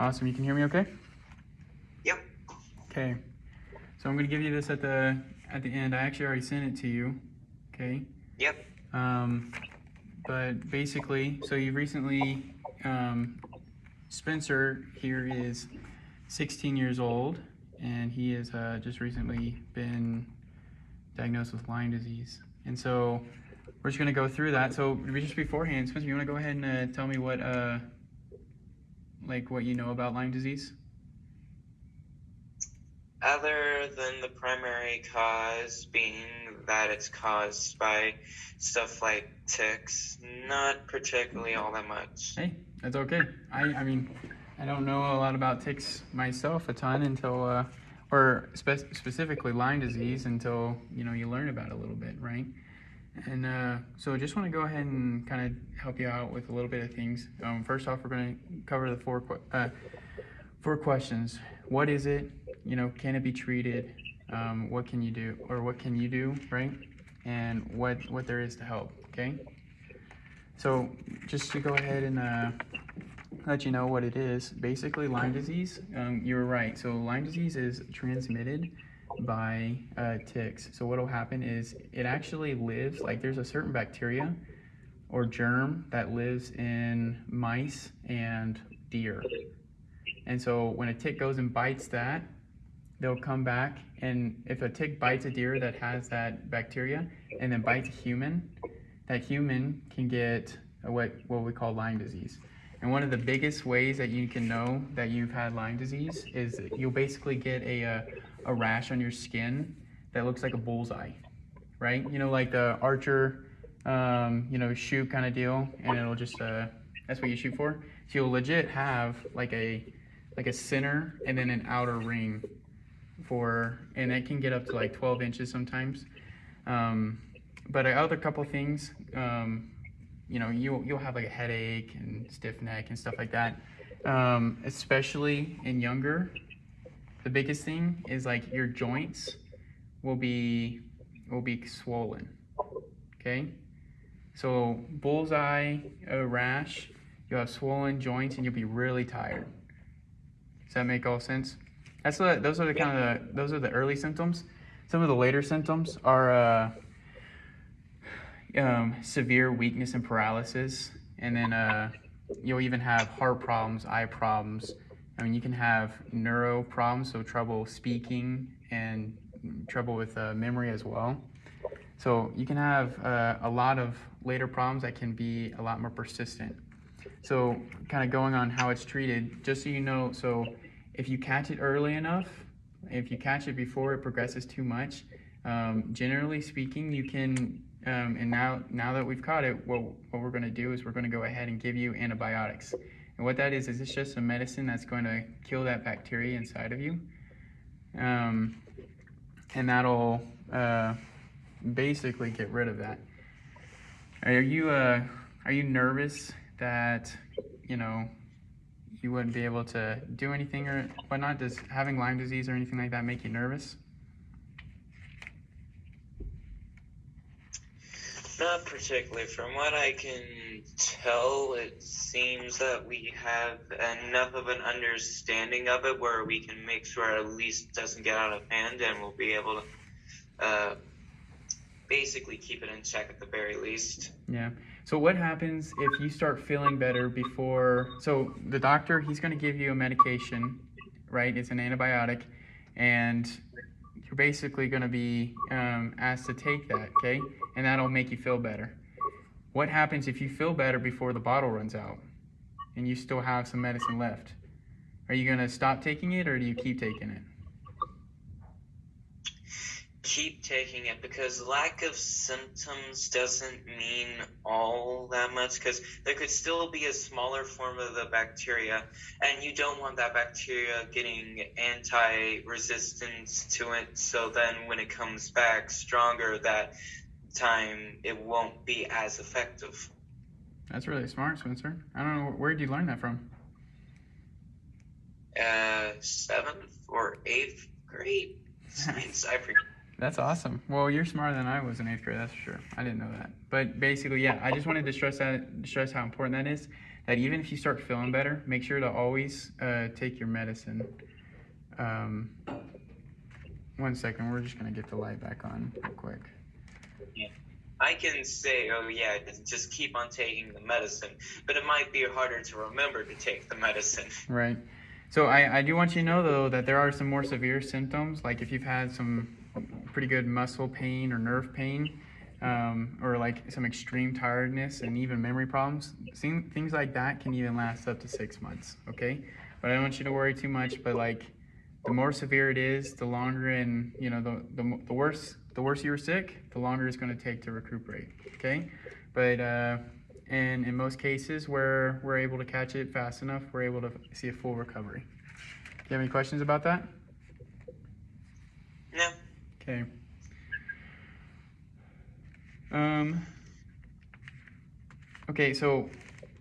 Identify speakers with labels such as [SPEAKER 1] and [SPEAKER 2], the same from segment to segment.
[SPEAKER 1] Awesome. You can hear me okay?
[SPEAKER 2] Yep.
[SPEAKER 1] Okay. So I'm going to give you this at the end. I actually already sent it to you. Okay.
[SPEAKER 2] Yep.
[SPEAKER 1] But basically, so you've recently, Spencer here is 16 years old, and he has just recently been diagnosed with Lyme disease. And so we're just going to go through that. So just beforehand, Spencer, you want to go ahead and tell me what you know about Lyme disease?
[SPEAKER 2] Other than the primary cause being that it's caused by stuff like ticks, not particularly all that much.
[SPEAKER 1] Hey, that's okay. I mean, I don't know a lot about ticks myself a ton until, specifically Lyme disease until, you learn about it a little bit, right? And so I just want to go ahead and kind of help you out with a little bit of things. First off, we're going to cover the four questions. What is it? Can it be treated? What can you do? Or what can you do, right? And what there is to help, okay? So just to go ahead and let you know what it is, basically Lyme disease, you're right. So Lyme disease is transmitted by ticks. So what will happen is it actually lives, like there's a certain bacteria or germ that lives in mice and deer. And so when a tick goes and bites that, they'll come back, and if a tick bites a deer that has that bacteria and then bites a human, that human can get what we call Lyme disease. And one of the biggest ways that you can know that you've had Lyme disease is that you'll basically get a rash on your skin that looks like a bullseye, right? Like the archer, shoot kind of deal, and it'll just, that's what you shoot for. So you'll legit have like a center and then an outer ring and it can get up to like 12 inches sometimes. But other couple things, you'll have like a headache and stiff neck and stuff like that. Especially in younger, the biggest thing is like your joints will be swollen. Okay, so bullseye, a rash, you'll have swollen joints and you'll be really tired. Does that make all sense? Those are the early symptoms. Some of the later symptoms are severe weakness and paralysis, and then you'll even have heart problems, eye problems. I mean, you can have neuro problems, so trouble speaking and trouble with memory as well. So you can have a lot of later problems that can be a lot more persistent. So kind of going on how it's treated, just so you know, so if you catch it early enough, if you catch it before it progresses too much, generally speaking, you can, and now that we've caught it, what we're going to do is we're going to go ahead and give you antibiotics. And what that is it's just a medicine that's going to kill that bacteria inside of you. And that'll basically get rid of that. Are you nervous that, you wouldn't be able to do anything or whatnot? Does having Lyme disease or anything like that make you nervous?
[SPEAKER 2] Not particularly. From what I can tell, it seems that we have enough of an understanding of it where we can make sure it at least doesn't get out of hand, and we'll be able to basically keep it in check at the very least.
[SPEAKER 1] Yeah. So what happens if you start feeling better before? So the doctor, he's going to give you a medication, right? It's an antibiotic, and you're basically going to be asked to take that, okay? And that'll make you feel better. What happens if you feel better before the bottle runs out and you still have some medicine left? Are you going to stop taking it, or do you keep taking it?
[SPEAKER 2] Keep taking it, because lack of symptoms doesn't mean all that much, because there could still be a smaller form of the bacteria, and you don't want that bacteria getting anti-resistance to it, so then when it comes back stronger that time, it won't be as effective.
[SPEAKER 1] That's really smart, Spencer. I don't know, where did you learn that from?
[SPEAKER 2] 7th or 8th grade science, I forget.
[SPEAKER 1] That's awesome. Well, you're smarter than I was in 8th grade, that's for sure. I didn't know that. But basically, yeah, I just wanted to stress how important that is. That even if you start feeling better, make sure to always take your medicine. Um, 1 second, we're just gonna get the light back on real quick.
[SPEAKER 2] Yeah. I can say, oh yeah, just keep on taking the medicine, but it might be harder to remember to take the medicine.
[SPEAKER 1] Right. So I do want you to know, though, that there are some more severe symptoms, like if you've had some pretty good muscle pain or nerve pain, or like some extreme tiredness and even memory problems. Things like that can even last up to 6 months, okay? But I don't want you to worry too much, but like the more severe it is, the longer, and the worse you're sick, the longer it's going to take to recuperate, okay? But and in most cases where we're able to catch it fast enough, we're able to see a full recovery. Do you have any questions about that?
[SPEAKER 2] No.
[SPEAKER 1] Okay. Okay, so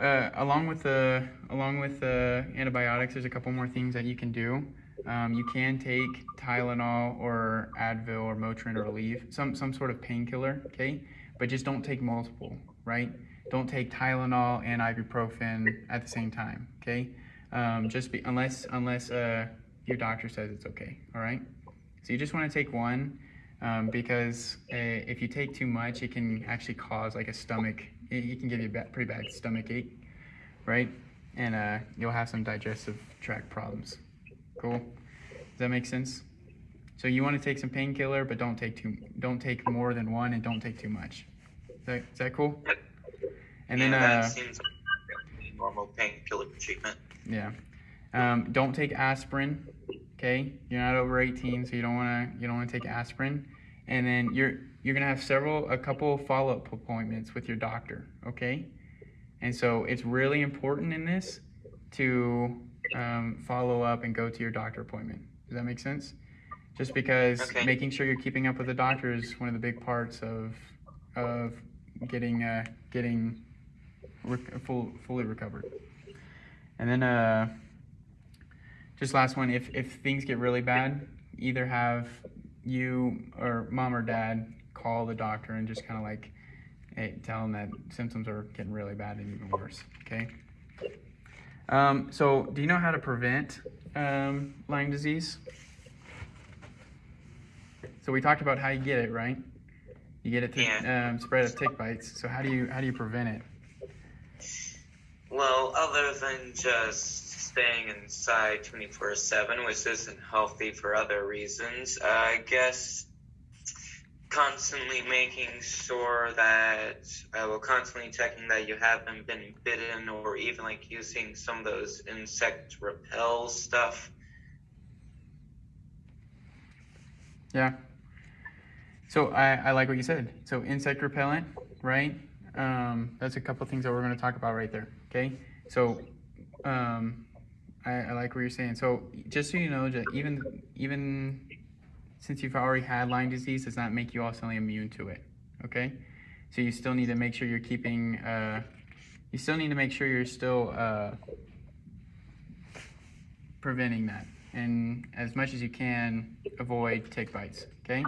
[SPEAKER 1] along with the antibiotics, there's a couple more things that you can do. You can take Tylenol or Advil or Motrin or Aleve, some sort of painkiller, okay? But just don't take multiple, right? Don't take Tylenol and ibuprofen at the same time, okay? Unless your doctor says it's okay, all right? So you just want to take one, because if you take too much, it can actually cause like a stomach. It can give you a pretty bad stomach ache, right? And you'll have some digestive tract problems. Cool. Does that make sense? So you want to take some painkiller, but don't take more than one, and don't take too much. Is that cool? And
[SPEAKER 2] yeah,
[SPEAKER 1] then
[SPEAKER 2] that seems like normal painkiller treatment.
[SPEAKER 1] Yeah. Don't take aspirin. Okay, you're not over 18, so you don't want to take aspirin. And then you're gonna have a couple follow-up appointments with your doctor. Okay, and so it's really important in this to follow up and go to your doctor appointment. Does that make sense? Just because making sure you're keeping up with the doctor is one of the big parts of getting fully recovered. And then just last one, if things get really bad, either have you or mom or dad call the doctor and just kind of like, hey, tell them that symptoms are getting really bad and even worse, okay? So do you know how to prevent Lyme disease? So we talked about how you get it, right? You get it through spread of tick bites. So how do you prevent it?
[SPEAKER 2] Well, other than just staying inside 24/7, which isn't healthy for other reasons, I guess constantly making sure that, constantly checking that you haven't been bitten, or even like using some of those insect repel stuff.
[SPEAKER 1] Yeah. So I like what you said. So insect repellent, right? That's a couple things that we're going to talk about right there. Okay. So I like what you're saying. So just so you know, that even since you've already had Lyme disease, does not make you also immune to it. Okay. So you still need to make sure you're keeping. You still need to make sure you're still preventing that, and as much as you can, avoid tick bites. Okay.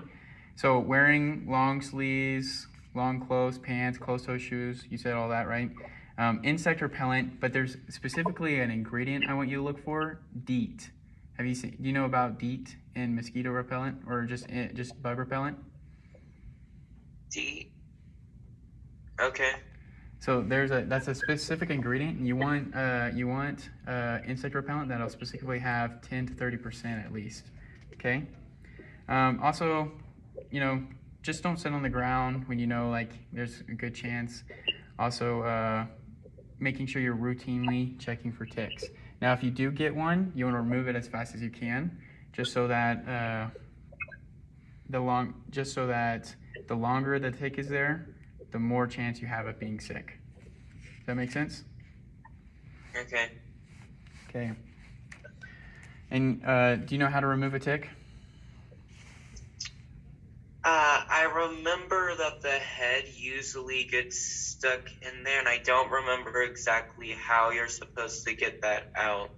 [SPEAKER 1] So wearing long sleeves, long clothes, pants, closed-toe shoes, you said all that, right? Insect repellent, but there's specifically an ingredient I want you to look for, DEET. Do you know about DEET in mosquito repellent, or just bug repellent?
[SPEAKER 2] DEET? Okay.
[SPEAKER 1] So that's a specific ingredient, and you want insect repellent that'll specifically have 10 to 30% at least. Okay. Also, just don't sit on the ground when like there's a good chance. Also, making sure you're routinely checking for ticks. Now, if you do get one, you want to remove it as fast as you can, just so that the longer the tick is there, the more chance you have of being sick. Does that make sense?
[SPEAKER 2] Okay.
[SPEAKER 1] Okay. And do you know how to remove a tick?
[SPEAKER 2] I remember that the head usually gets stuck in there, and I don't remember exactly how you're supposed to get that out.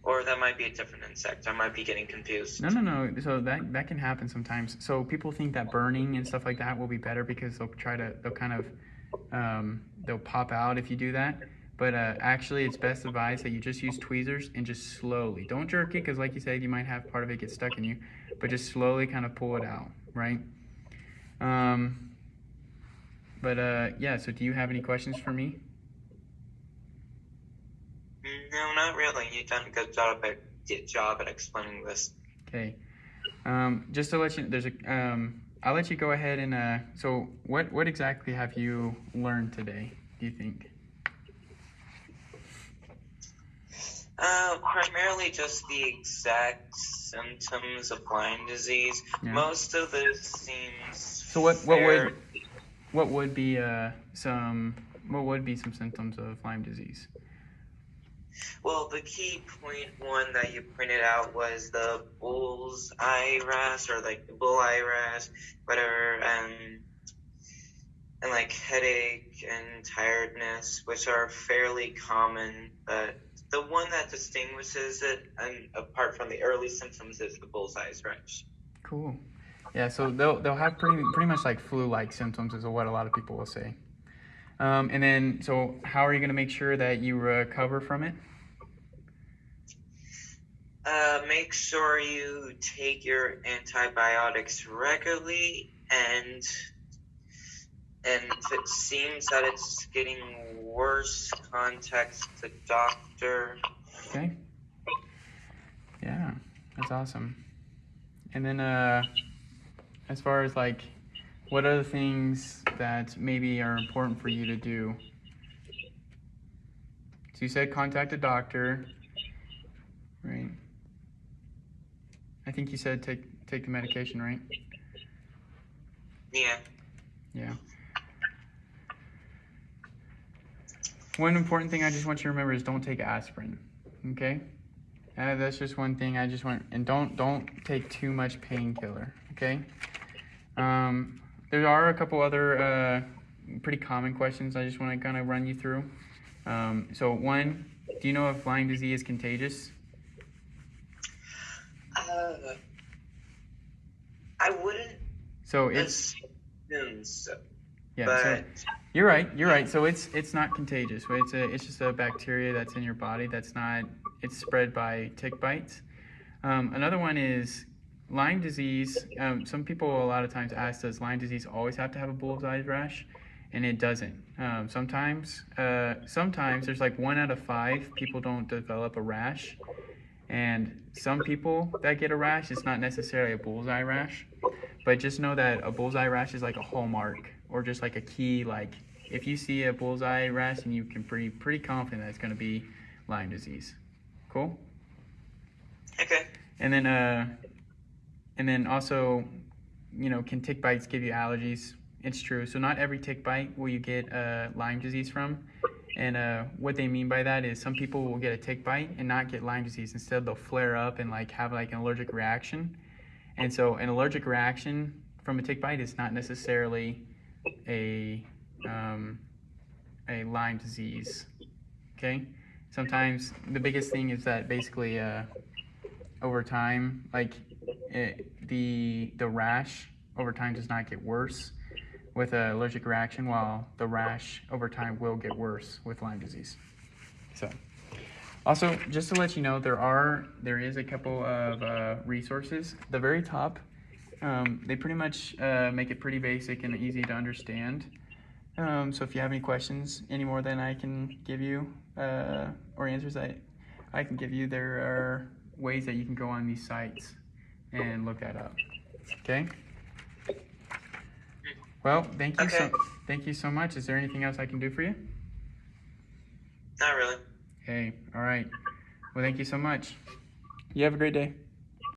[SPEAKER 2] Or that might be a different insect. I might be getting confused.
[SPEAKER 1] No. So that can happen sometimes. So people think that burning and stuff like that will be better because they'll pop out if you do that. But actually, it's best advised that you just use tweezers and just slowly. Don't jerk it because, like you said, you might have part of it get stuck in you. But just slowly kind of pull it out, right? Yeah, so do you have any questions for me?
[SPEAKER 2] No, not really. You've done a good job at explaining this.
[SPEAKER 1] Okay. Just to let you, I'll let you go ahead and, so what exactly have you learned today, do you think?
[SPEAKER 2] Primarily just the exact symptoms of Lyme disease.
[SPEAKER 1] Yeah.
[SPEAKER 2] Most of this seems
[SPEAKER 1] So what would be some symptoms of Lyme disease?
[SPEAKER 2] Well, the key point one that you pointed out was the bull's eye rash, or like the bull eye rash, whatever, and like headache and tiredness, which are fairly common, but the one that distinguishes it, and apart from the early symptoms, is the bull's eye rash.
[SPEAKER 1] Cool. Yeah, so they'll have pretty much like flu-like symptoms is what a lot of people will say. And then, so how are you going to make sure that you recover from it?
[SPEAKER 2] Make sure you take your antibiotics regularly, and if it seems that it's getting worse, contact the doctor.
[SPEAKER 1] Okay. Yeah, that's awesome. And then, as far as like, what are the things that maybe are important for you to do? So you said contact a doctor, right? I think you said take the medication, right?
[SPEAKER 2] Yeah.
[SPEAKER 1] Yeah. One important thing I just want you to remember is don't take aspirin, okay? That's just one thing I just want, and don't take too much painkiller, okay? There are a couple other pretty common questions I just want to kind of run you through. So one, do you know if Lyme disease is contagious?
[SPEAKER 2] I wouldn't.
[SPEAKER 1] So it's
[SPEAKER 2] assume so.
[SPEAKER 1] yeah.
[SPEAKER 2] But
[SPEAKER 1] So you're right. So it's not contagious. It's just a bacteria that's in your body that's not. It's spread by tick bites. Another one is Lyme disease. Some people a lot of times ask, does Lyme disease always have to have a bullseye rash? And it doesn't. Sometimes there's like 1 out of 5 people don't develop a rash. And some people that get a rash, it's not necessarily a bullseye rash. But just know that a bullseye rash is like a hallmark or just like a key. Like if you see a bullseye rash, and you can pretty confident that it's going to be Lyme disease. Cool?
[SPEAKER 2] okay.
[SPEAKER 1] And then also, can tick bites give you allergies? It's true. So not every tick bite will you get Lyme disease from. And what they mean by that is some people will get a tick bite and not get Lyme disease. Instead, they'll flare up and like have like an allergic reaction. And so an allergic reaction from a tick bite is not necessarily a Lyme disease. Okay? Sometimes the biggest thing is that basically over time, like the rash over time does not get worse with an allergic reaction, while the rash over time will get worse with Lyme disease. So, also, just to let you know, there is a couple of resources. The very top, they pretty much make it pretty basic and easy to understand. So if you have any questions, any more than I can give you, or answers I can give you, there are ways that you can go on these sites and look that up. Okay? Well, thank you so much. Is there anything else I can do for you?
[SPEAKER 2] Not really.
[SPEAKER 1] Okay, all right. Well, thank you so much. You have a great day.